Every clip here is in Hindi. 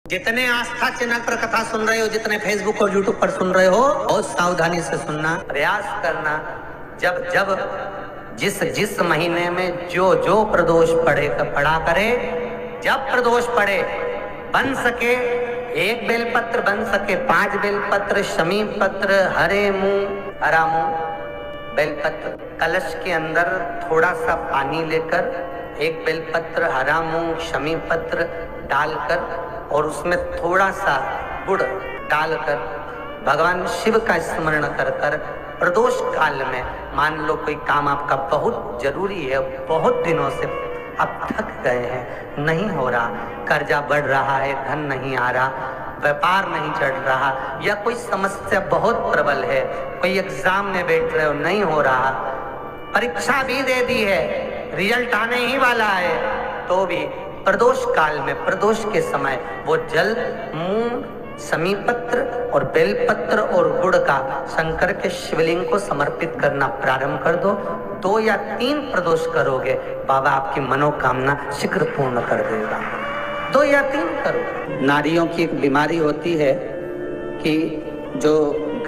जितने आस्था चैनल पर कथा सुन रहे हो, जितने फेसबुक और यूट्यूब पर सुन रहे हो, बहुत सावधानी से सुनना, प्रयास करना। जब जब जिस जिस महीने में जो जो प्रदोष पड़ा करे, जब प्रदोष पड़े, बन सके 1 बेलपत्र, बन सके 5 बेलपत्र, शमी पत्र, हरे मुंह, हरा मुंह, बेलपत्र, कलश के अंदर थोड़ा सा पानी लेकर 1 बेलपत्र, हरा मूंग, शमी पत्र डालकर और उसमें थोड़ा सा गुड़ डालकर भगवान शिव का स्मरण कर कर प्रदोष काल में, मान लो कोई काम आपका बहुत जरूरी है, बहुत दिनों से अब थक गए हैं, नहीं हो रहा, कर्जा बढ़ रहा है, धन नहीं आ रहा, व्यापार नहीं चढ़ रहा, या कोई समस्या बहुत प्रबल है, कोई एग्जाम में बैठ रहे हो, नहीं हो रहा, परीक्षा भी दे दी है, रिजल्ट आने ही वाला है, तो भी प्रदोष काल में, प्रदोष के समय वो जल, मूंग, शमी पत्र और बेलपत्र और गुड़ का शंकर के शिवलिंग को समर्पित करना प्रारंभ कर दो। 2 या 3 प्रदोष करोगे, बाबा आपकी मनोकामना शीघ्र पूर्ण कर देगा। 2 या 3 करो। नारियों की एक बीमारी होती है कि जो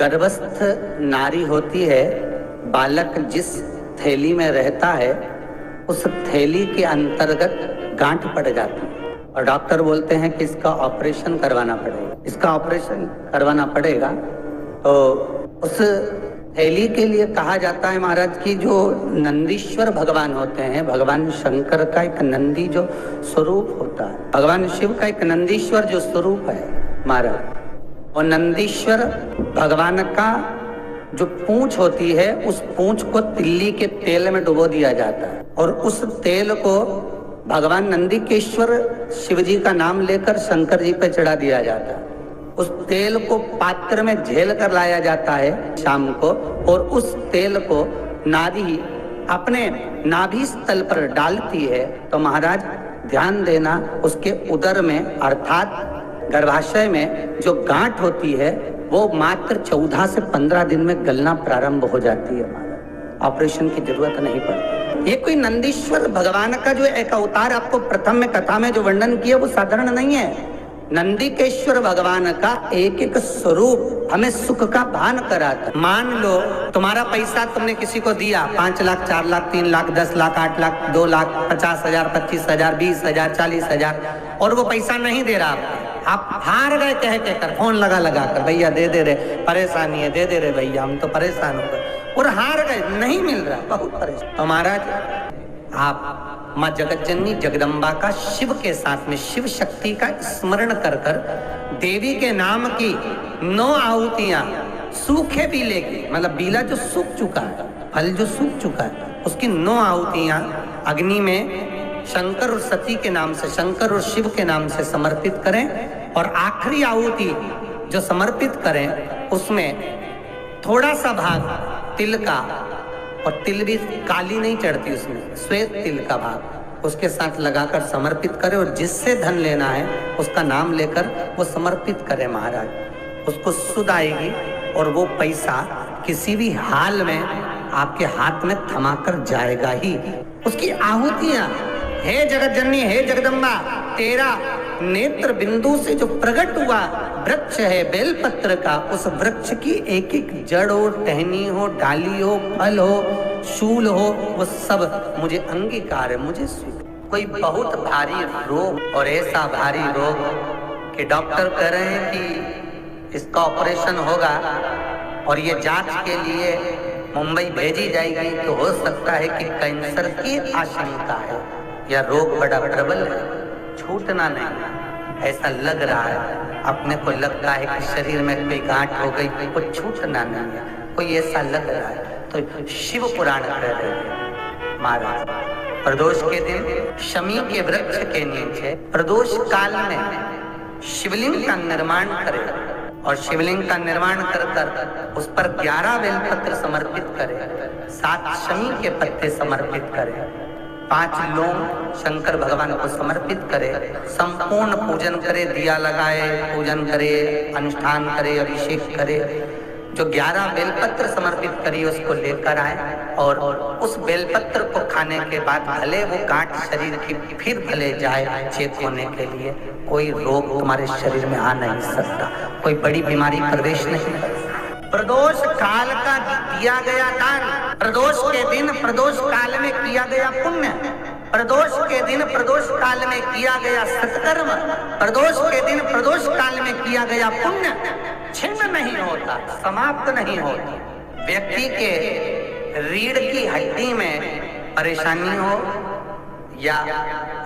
गर्भस्थ नारी होती है, बालक जिस थैली में रहता है उस थैली के अंतर्गत गांठ पड़ जाती है और डॉक्टर बोलते हैं कि इसका ऑपरेशन करवाना पड़ेगा, इसका ऑपरेशन करवाना पड़ेगा। तो उस थैली के लिए कहा जाता है महाराज कि जो नंदीश्वर भगवान होते हैं, भगवान शंकर का एक नंदी जो स्वरूप होता है, भगवान शिव का एक नंदीश्वर जो स्वरूप है महाराज, और नंदीश्वर भगवान का जो पूंछ होती है, उस पूंछ को तिल्ली के तेल में डुबो दिया जाता है और उस तेल को भगवान नंदीकेश्वर शिव जी का नाम लेकर शंकर जी पे चढ़ा दिया जाता है। उस तेल को पात्र में झेल कर लाया जाता है शाम को, और उस तेल को नारी अपने नाभि स्थल पर डालती है। तो महाराज ध्यान देना, उसके उदर में अर्थात गर्भाशय में जो गांठ होती है वो मात्र 14 से 15 दिन में गलना प्रारंभ हो जाती है महाराज, ऑपरेशन की जरूरत नहीं पड़ती। ये कोई नंदीश्वर भगवान का जो एक अवतार आपको प्रथम में कथा में जो वर्णन किया वो साधारण नहीं है। नंदीकेश्वर भगवान का एक एक स्वरूप हमें सुख का भान कराता। मान लो तुम्हारा पैसा तुमने किसी को दिया, 5 लाख, 4 लाख, 3 लाख, 10 लाख, 8 लाख, 2 लाख, 50,000, 25,000, 20,000, 40,000, और वो पैसा नहीं दे रहा आपको, आप हार गए कह कर, फोन लगा कर, भैया दे दे रहे, परेशानी है, दे दे रहे भैया, हम तो परेशान हो गए, और हार गए, नहीं मिल रहा, बहुत परेशान। तो महाराज आप माँ जगतजननी जगदम्बा का शिव के साथ में शिव शक्ति का स्मरण कर कर देवी के नाम की 9 आहुतियां, सूखे बीले की, मतलब बीला जो सूख चुका है, फल जो सूख चुका है, उसकी 9 आहुतियां अग्नि में शंकर और सती के नाम से, शंकर और शिव के नाम से समर्पित करें, और आखिरी आहुति जो समर्पित करें उसमें थोड़ा सा भाग तिल का, और तिल भी काली नहीं चढ़ती उसमें, श्वेत तिल का भाग उसके साथ लगाकर समर्पित करें, और जिससे धन लेना है उसका नाम लेकर वो समर्पित करें महाराज, उसको सुध आएगी और वो पैसा किसी भी हाल में आपके हाथ में थमाकर जाएगा ही। उसकी आहुतियां, हे जगतजननी, हे जगदम्बा, तेरा नेत्र बिंदु से जो प्रकट हुआ वृक्ष है बेलपत्र का, उस वृक्ष की एक एक जड़ हो, टहनी हो, डाली हो, फल हो, शूल हो, वो सब मुझे अंगीकार है, मुझे स्वीकार। कोई बहुत भारी रोग, और ऐसा भारी रोग कि डॉक्टर कह रहे हैं कि इसका ऑपरेशन होगा और ये जांच के लिए मुंबई भेजी जाएगी, तो हो सकता है कि कैंसर की आशंका है, या रोग बड़ा प्रबल है, छूटना नहीं, ऐसा लग रहा है, अपने को लगता है कि शरीर में कोई गांठ हो गई, वो छूटना नहीं है, कोई ऐसा लग रहा है। तो शिव पुराण कह रहे हैं महाराज, प्रदोष के दिन शमी के वृक्ष के नीचे प्रदोष काल में शिवलिंग का निर्माण करें, और शिवलिंग का निर्माण कर कर उस पर 11 बेलपत्र समर्पित करें, 7 शमी के पत्ते समर्पित करें, 5 लौंग शंकर भगवान को समर्पित करे, संपूर्ण पूजन करे, दिया लगाए, पूजन करे, अनुष्ठान करे, अभिषेक करे, जो 11 बेलपत्र समर्पित करिए उसको लेकर आए और उस बेलपत्र को खाने के बाद भले वो गांठ शरीर की फिर भले जाए चेक होने के लिए, कोई रोग तुम्हारे शरीर में आ नहीं सकता, कोई बड़ी बीमारी प्रवेश नहीं कर सकती। प्रदोष काल का दिया गया दान, प्रदोष के दिन प्रदोष काल में किया गया पुण्य, प्रदोष के दिन प्रदोष काल में किया गया सत्कर्म, प्रदोष के दिन प्रदोष काल में किया गया पुण्य छिन्न नहीं होता, समाप्त नहीं होता। व्यक्ति के रीढ़ की हड्डी में परेशानी हो या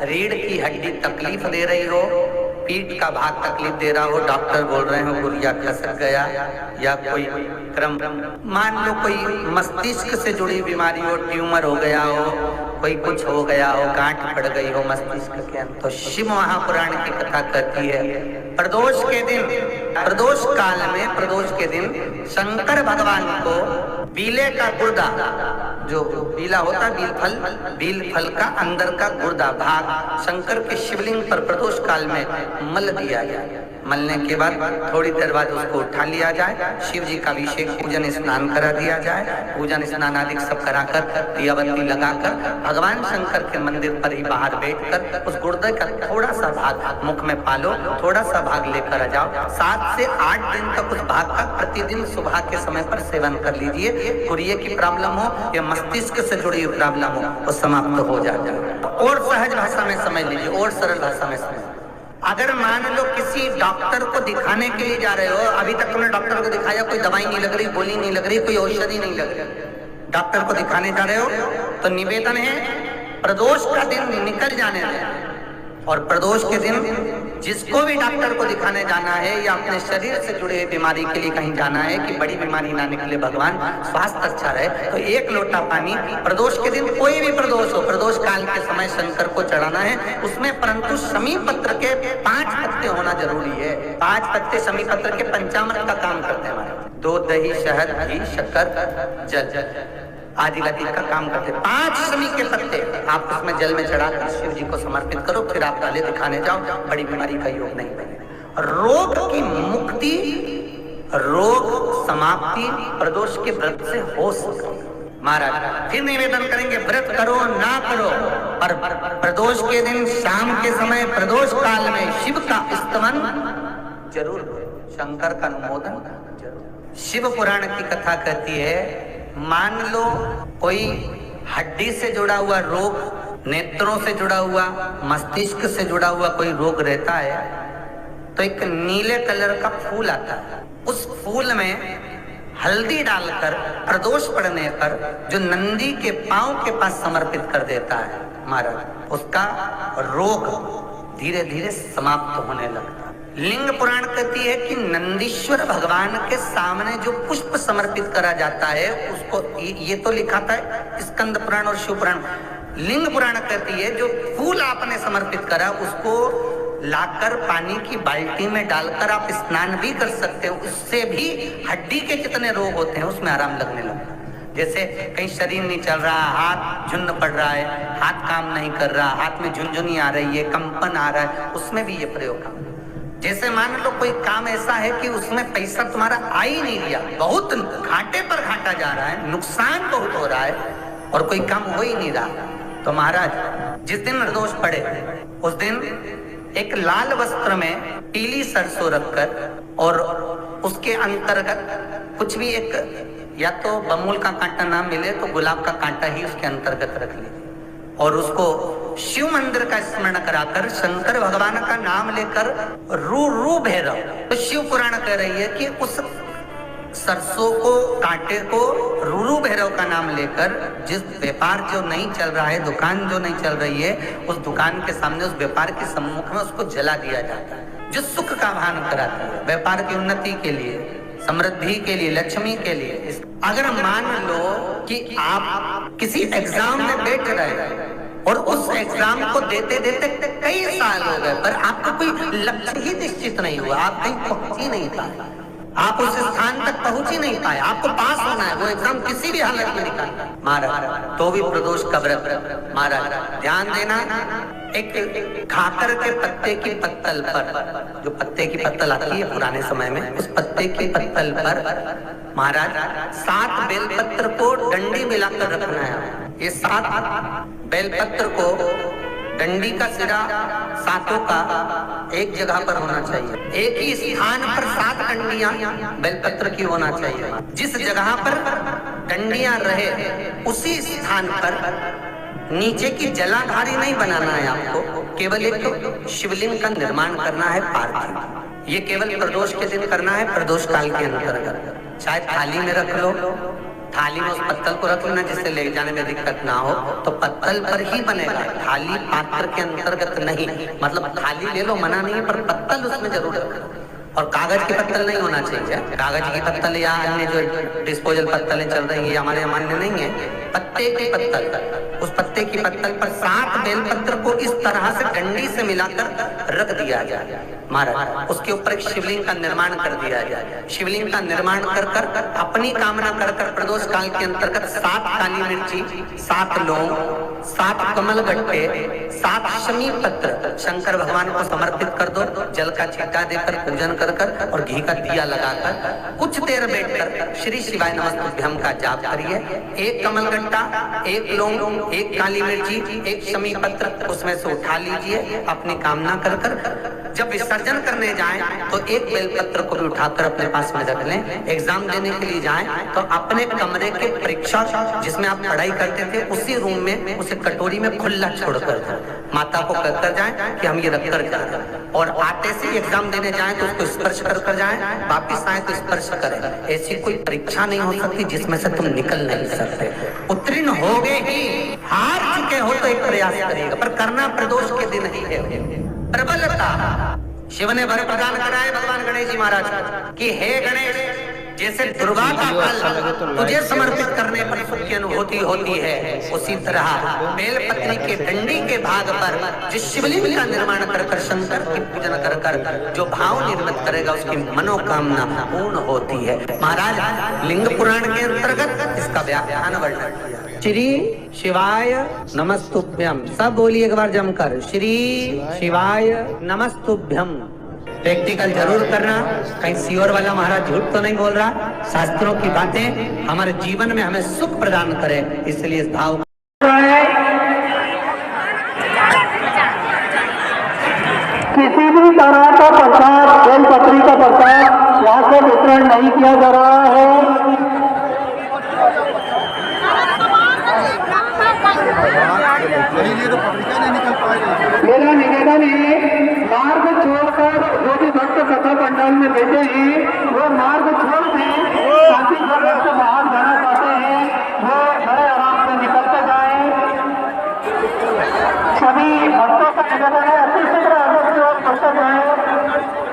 रीढ़ की हड्डी तकलीफ दे रही हो, पीठ का भाग तकलीफ दे रहा हो, डॉक्टर बोल रहे हो गुर्जा खसक गया, या कोई क्रम मान लो कोई मस्तिष्क से जुड़ी बीमारी हो, ट्यूमर हो गया हो, कोई कुछ हो गया हो, गांठ पड़ गई हो मस्तिष्क के अंदर, तो शिव महापुराण की कथा कहती है प्रदोष के दिन, प्रदोष काल में प्रदोष के दिन शंकर भगवान को बीले का गुर्दा, जो बीला होता है बील फल का अंदर का गुर्दा भाग शंकर के शिवलिंग पर प्रदोष काल में मल दिया जाए। मलने के बाद थोड़ी देर बाद उसको उठा लिया जाए, शिव जी का अभिषेक पूजन स्नान करा दिया जाए, पूजन स्नान आदि सब कराकर दियाबत्ती लगाकर भगवान शंकर के मंदिर पर ही बाहर बैठकर उस गुर्दे का थोड़ा सा भाग मुख में पालो, थोड़ा सा भाग लेकर आ जाओ। 7 से 8 दिन तक उस भाग का प्रतिदिन सुबह के समय पर सेवन कर लीजिए। गुर्जे की प्रॉब्लम हो या मस्तिष्क से जुड़ी हुई प्रॉब्लम हो वो समाप्त हो जाता है। और सहज भाषा में समझ लीजिए, और सरल भाषा में समझ, अगर मान लो किसी डॉक्टर को दिखाने के लिए जा रहे हो, अभी तक तुमने डॉक्टर को दिखाया, कोई दवाई नहीं लग रही, गोली नहीं लग रही, कोई औषधि नहीं लग रही, डॉक्टर को दिखाने जा रहे हो, तो निवेदन है प्रदोष का दिन निकल जाने दें, और प्रदोष के दिन जिसको भी डॉक्टर को दिखाने जाना है या अपने शरीर से जुड़े बीमारी के लिए कहीं जाना है कि बड़ी बीमारी ना निकले, भगवान स्वास्थ्य अच्छा रहे, तो 1 लोटा पानी प्रदोष के दिन, कोई भी प्रदोष हो, प्रदोष काल के समय शंकर को चढ़ाना है उसमें, परंतु शमी पत्र के 5 पत्ते होना जरूरी है। 5 पत्ते शमी पत्र के पंचामृत का काम करते हैं हमारे, दूध दही शहद घी शक्कर जल आदि का काम करते। 5 शमी के पत्ते आप उसमें जल में चढ़ाकर शिव जी को समर्पित करो, फिर आप पहले दिखाने जाओ, बड़ी बीमारी का योग नहीं बनेगा। रोग की मुक्ति, रोग समाप्ति प्रदोष के व्रत से हो सकती है। महाराज फिर निवेदन करेंगे, व्रत करो ना करो, पर प्रदोष के दिन शाम के समय प्रदोष काल में शिव का स्तवन जरूर करो, शंकर का अनुमोदन जरूर। शिव पुराण की कथा कहती है, मान लो कोई हड्डी से जुड़ा हुआ रोग, नेत्रों से जुड़ा हुआ, मस्तिष्क से जुड़ा हुआ कोई रोग रहता है, तो एक नीले कलर का फूल आता है, उस फूल में हल्दी डालकर प्रदोष पड़ने पर जो नंदी के पांव के पास समर्पित कर देता है महाराज, उसका रोग धीरे धीरे समाप्त होने लगता है। लिंग पुराण कहती है कि नंदीश्वर भगवान के सामने जो पुष्प समर्पित करा जाता है उसको, ये तो लिखा था स्कंद पुराण और शिव पुराण, लिंग पुराण कहती है जो फूल आपने समर्पित करा उसको लाकर पानी की बाल्टी में डालकर आप स्नान भी कर सकते हो, उससे भी हड्डी के जितने रोग होते हैं उसमें आराम लगने लगता है। जैसे कहीं शरीर नहीं चल रहा, हाथ झुन्न पड़ रहा है, हाथ काम नहीं कर रहा, हाथ में झुनझुनी आ रही है, कंपन आ रहा है, उसमें भी ये प्रयोग काम। जैसे मान लो कोई काम ऐसा है कि उसमें पैसा तुम्हारा आ ही नहीं रहा, बहुत घाटे पर घाटा जा रहा है, नुकसान बहुत हो रहा है और कोई काम हो ही नहीं रहा, तो महाराज जिस दिन प्रदोष पड़े उस दिन एक लाल वस्त्र में पीली सरसों रखकर और उसके अंतर्गत कुछ भी एक, या तो बमूल का कांटा ना मिले तो गुलाब का कांटा ही उसके अंतर्गत रख लीजिए, और उसको शिव मंदिर का स्मरण कराकर शंकर भगवान का नाम लेकर रू भैरव, तो शिव पुराण कह रही है कि उस सरसों को कांटे को रू भैरव का नाम लेकर जिस व्यापार जो नहीं चल रहा है, दुकान जो नहीं चल रही है, उस दुकान के सामने उस व्यापार के सम्मुख में उसको जला दिया जाता है, जो सुख का भान कराती है, व्यापार की उन्नति के लिए, समृद्धि के लिए, लक्ष्मी के लिए। अगर मान लो कि आप किसी एग्जाम में बैठ रहे और उस एग्जाम को देते देते कई साल हो गए पर आपका कोई लक्ष्य ही निश्चित नहीं हुआ, आप कहीं पहुंच ही नहीं पाए, आप उस स्थान तक पहुंच ही नहीं पाए, आपको पास होना है, वो एग्जाम किसी भी हालत में निकालना महाराज, तो भी प्रदोष का व्रत महाराज ध्यान देना, एक खाकर के पत्ते की पत्तल पर, जो पत्ते की पत्तल आती है पुराने समय में, उस पत्ते की पत्तल पर महाराज 7 बेलपत्र को डंडी मिलाकर रखना है। ये 7 बेलपत्र को, डंडी का सिरा 7 का एक जगह पर होना चाहिए। एक ही स्थान पर 7 डंडियां बेलपत्र की होना चाहिए। जिस जगह पर डंडियां रहे उसी स्थान पर नीचे की जलाधारी नहीं बनाना है आपको, केवल एक शिवलिंग का निर्माण करना है पार्थिव। ये केवल प्रदोष के दिन करना है, प्रदोष काल के अंतर्गत। चाहे थाली में रख लो, थाली में उस पत्तल को रख लेना जिससे ले जाने में दिक्कत ना हो, तो पत्तल पर ही बनेगा, थाली पात्र के अंतर्गत नहीं। मतलब थाली ले लो, मना नहीं है, पर पत्तल उसमें जरूर रखना। और कागज की पत्तल नहीं होना चाहिए। कागज की पत्तल या अन्य जो डिस्पोजल पत्तलें चल रही है हमारे मान्य नहीं है। पत्ते की पत्तल, उस पत्ते की पत्तल पर 7 बेलपत्र को इस तरह से डंडी से मिलाकर रख दिया जाए महाराज। उसके ऊपर एक शिवलिंग का निर्माण कर दिया जाए। शिवलिंग का निर्माण कर कर अपनी कामना कर कर प्रदोष काल के अंतर्गत 7 काली मिर्ची, 7 लौंग, 7 कमल गट्टे, 7 शमी पत्र शंकर भगवान को समर्पित कर दो। जल का छींटा देकर पूजन कर कर और घी का दिया लगाकर कुछ देर बैठकर श्री शिवाय नमस्तुभ्यम का जाप करिए। एक कमल गट्टा, एक लौंग, एक काली मिर्ची, एक शमी पत्र उसमें से उठा लीजिए अपनी कामना कर कर। जब विसर्जन करने जाएं तो एक बेलपत्र को भी उठाकर अपने पास में रख लें। एग्जाम देने के लिए जाएं तो अपने कमरे के परीक्षा जिसमें आप पढ़ाई करते थे उसी रूम में उसे कटोरी में खुला छोड़कर माता को कहकर जाएं कि हम ये रख कर जा रहे हैं। और आते से एग्जाम देने जाएं तो उसको स्पर्श कर कर जाएं, वापिस आए तो स्पर्श करें। ऐसी कोई परीक्षा नहीं हो सकती जिसमें से तुम निकल नहीं सकते। उत्तीर्ण हो गए ही, हार चुके हो तो एक प्रयास करिएगा, पर करना प्रदोष के दिन ही है। प्रबलता शिव ने वर प्रदान कराए भगवान गणेश जी महाराज कि हे गणेश, जैसे दुर्गा का फल तुझे समर्पित करने पर सुख की अनुभूति होती है, उसी तरह बेलपत्री के डंडी के भाग पर जिस शिवलिंग का निर्माण कर कर शंकर की पूजन कर कर जो भाव निर्मित करेगा उसकी मनोकामना पूर्ण होती है। महाराज लिंग पुराण के अंतर्गत इसका व्याख्यान वर्णन किया। श्री शिवाय नमस्तुभ्यम, सब बोलिए एक बार जमकर, श्री शिवाय नमस्तुभ्यम। प्रैक्टिकल जरूर करना, कहीं सियोर वाला महाराज झूठ तो नहीं बोल रहा। शास्त्रों की बातें हमारे जीवन में हमें सुख प्रदान करे, इसलिए इस भाव किसी भी तरह का प्रसाद, बेलपत्री का प्रसाद यहाँ से वितरण नहीं किया जा रहा है। मेरा निवेदन है, मार्ग छोड़कर जो भी भक्त कथा पंडाल में बैठे हैं वो मार्ग छोड़ दें, ताकि जो भक्त बाहर जाना चाहते हैं वो बड़े आराम से निकलते जाएं। सभी भक्तों का निवेदन है अति शीघ्र आगे की ओर बढ़ते जाएं।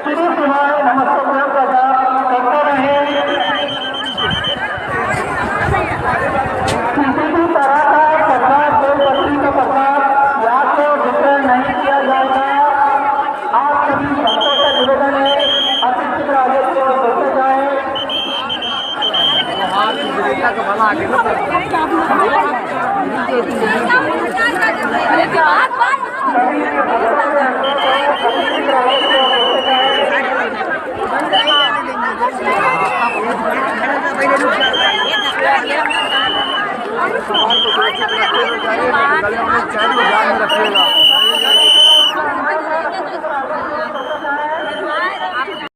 श्री शिवाय नमस्तुभ्यम का जाप करते रहें। किसी भी तरह का प्रसाद, बेलपत्री का प्रसाद यहाँ से वितरण नहीं किया जाएगा। आप सभी भक्तों का निवेदन है अति शीघ्र आगे की ओर बढ़ते जाएं।